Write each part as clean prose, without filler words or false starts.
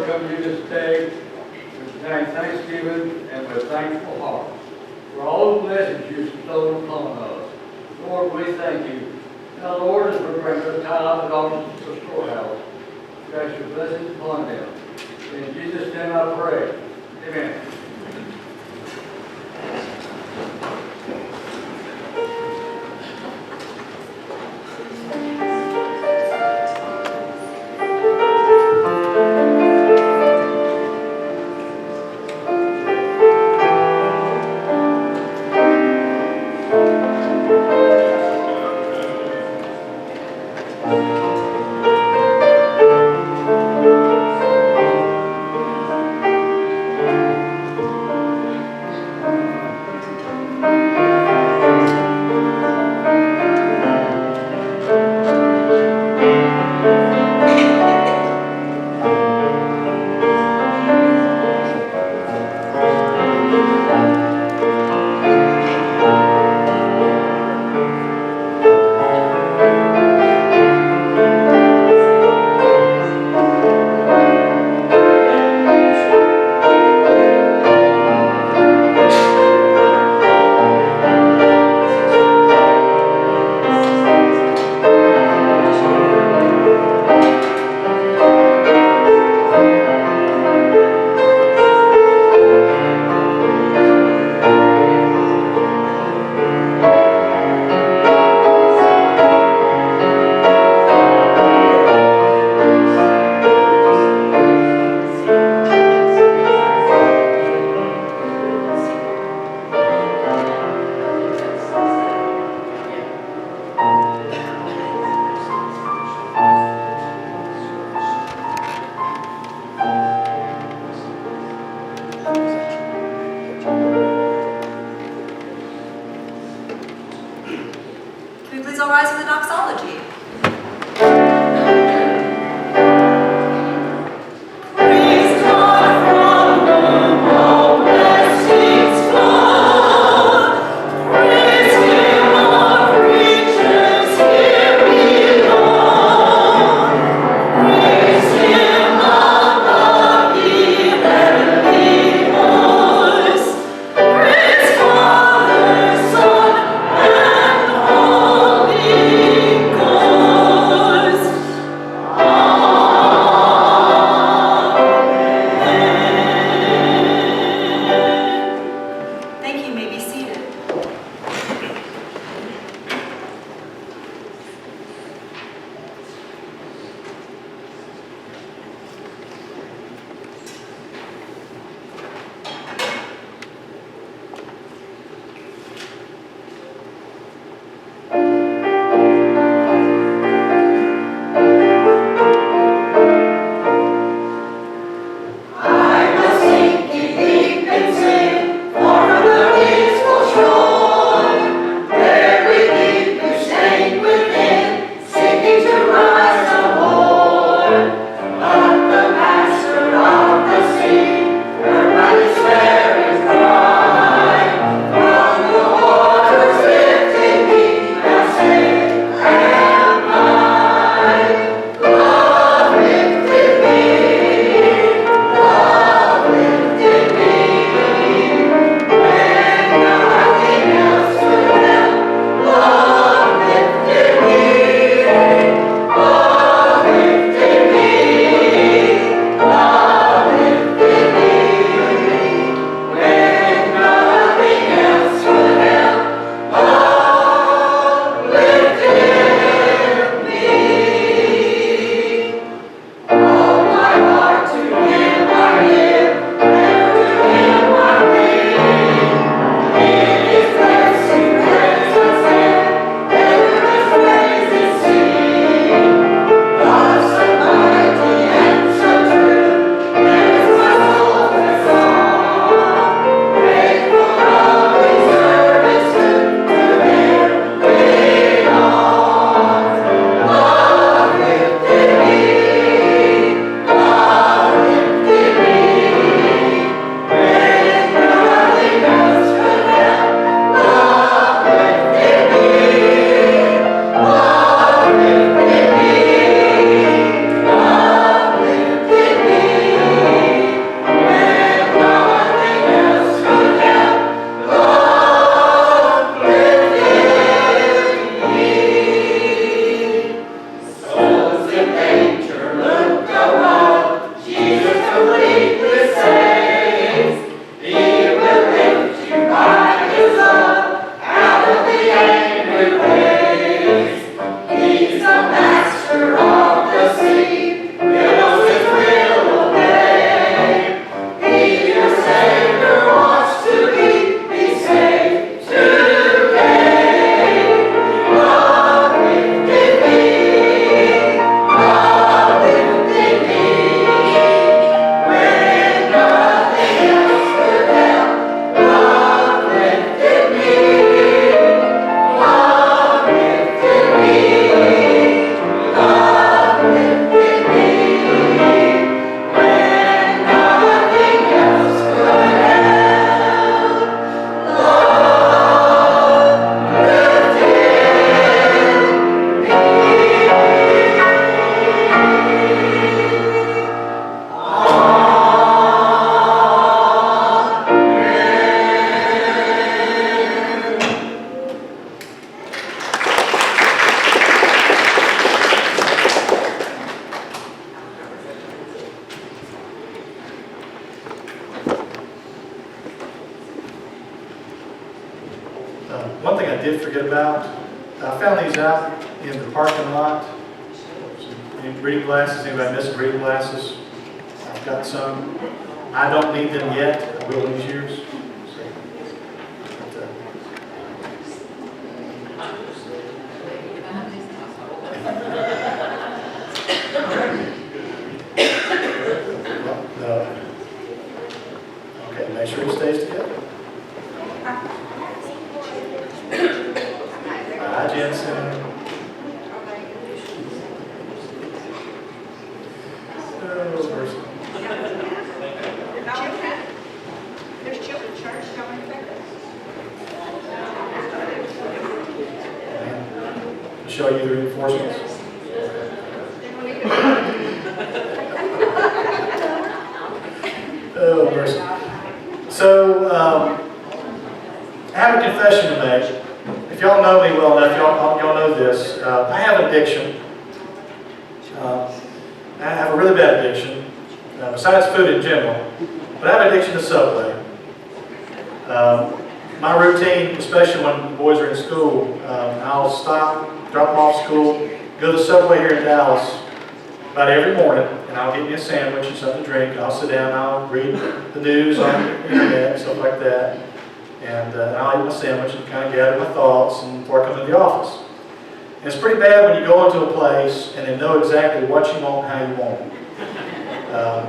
come to you this day with thanksgiving and with thankful heart for all the blessings you bestowed upon us. Lord, we thank you. Now, Lord, as we bring the tithe and offerings to the storehouse, we ask your blessings upon them. In Jesus' name I pray. Amen. One thing I did forget about, I found these out in the parking lot. Any reading glasses? Anybody missing reading glasses? I've got some. I don't need them yet. I will these years. Okay, make sure it stays together. Hi, Jensen. There's children's church going there. Show you the reinforcements. Oh, mercy. So, I have a confession to make. If y'all know me well enough, y'all know this. I have an addiction. I have a really bad addiction, besides food in general. But I have an addiction to Subway. My routine, especially when the boys are in school, I'll stop, drop them off school, go to the Subway here in Dallas about every morning, and I'll get me a sandwich and something to drink. I'll sit down, I'll read the news on the internet, stuff like that, and I'll eat my sandwich and kind of gather my thoughts before I come to the office. And it's pretty bad when you go into a place and they know exactly what you want and how you want it.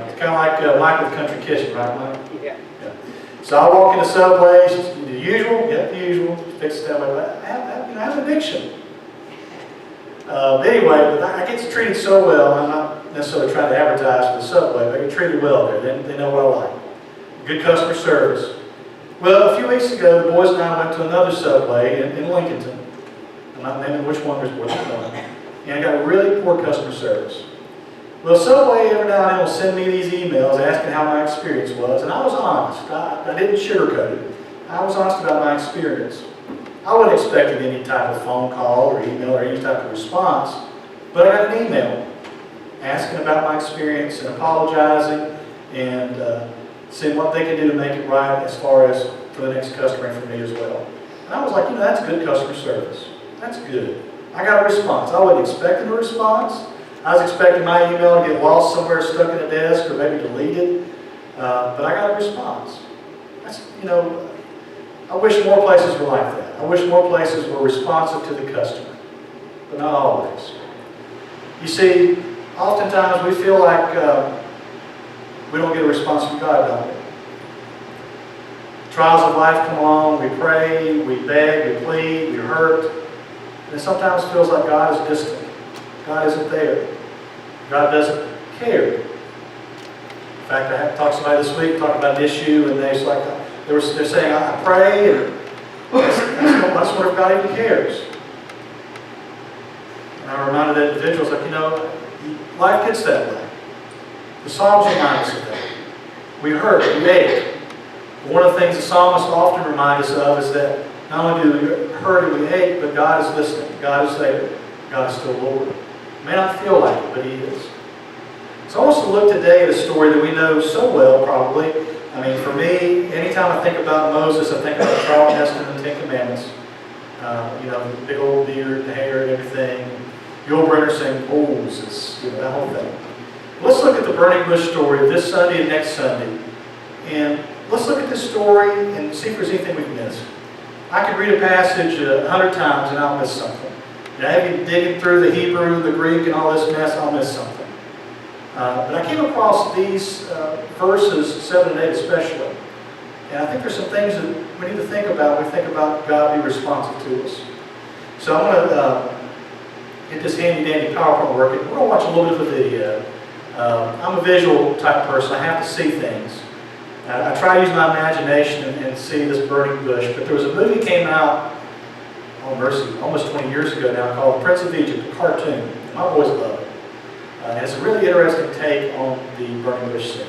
It's kind of like Mike with Country Kitchen, right, Mike? Yeah. So I walk into Subways, the usual, get the usual, fix it that way. But I have an addiction. Anyway, but I get treated so well. I'm not necessarily trying to advertise for the Subway, but I get treated well there. They know what I like. Good customer service. Well, a few weeks ago, the boys and I went to another Subway in Lincolnton. I'm not naming which one, there's more than one. And I got really poor customer service. Well, Subway every now and then will send me these emails asking how my experience was, and I was honest. I didn't sugarcoat it. I was honest about my experience. I wasn't expecting any type of phone call or email or any type of response, but I got an email asking about my experience and apologizing and seeing what they can do to make it right as far as for the next customer and for me as well. And I was like, that's good customer service. That's good. I got a response. I wasn't expecting a response. I was expecting my email to get lost somewhere, stuck in a desk, or maybe deleted. But I got a response. That's, I wish more places were like that. I wish more places were responsive to the customer, but not always. You see, oftentimes we feel like we don't get a response from God, don't we? Trials of life come along, we pray, we beg, we plead, we hurt, and it sometimes feels like God is distant. God isn't there. God doesn't care. In fact, I had to talk to somebody this week, talking about an issue, and they're saying, I pray, and I just wonder if God even cares. And I reminded that individual, life gets that way. The Psalms remind us of that. We hurt, we ache. One of the things the psalmists often remind us of is that not only do we hurt and we ache, but God is listening. God is there. God is still Lord. It may not feel like it, but He is. So I want us to look today at a story that we know so well, probably. For me, anytime I think about Moses, I think about Charlton Heston and the Ten Commandments. The big old beard, the hair, and everything. Yul Brynner saying, Moses, that whole thing. Let's look at the burning bush story this Sunday and next Sunday. And let's look at this story and see if there's anything we've missed. I could read a passage 100 times and I'll miss something. I have you digging through the Hebrew, the Greek, and all this mess, I'll miss something. But I came across these verses, 7 and 8 especially. And I think there's some things that we need to think about when we think about God being responsive to us. So I'm going to get this handy-dandy PowerPoint working. We're going to watch a little bit of a video. I'm a visual type person. I have to see things. I try to use my imagination and see this burning bush. But there was a movie that came out, oh mercy, almost 20 years ago now, called Prince of Egypt, a cartoon. My boys love it. And it's a really interesting take on the burning bush scene.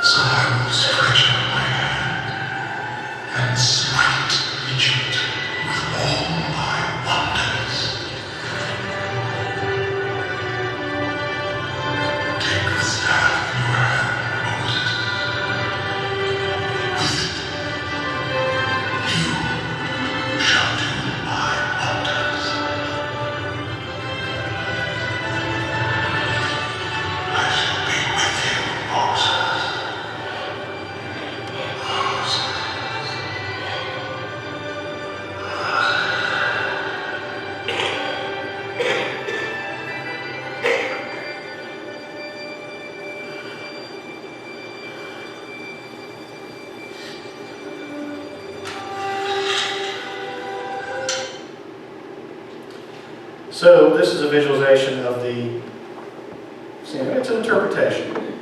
So I will stretch out my hand and smite Egypt with all my wonders. Take the staff in your hand, Moses. With it, you shall do my wonders. I shall be with you, Moses. So this is a visualization of the, it's an interpretation.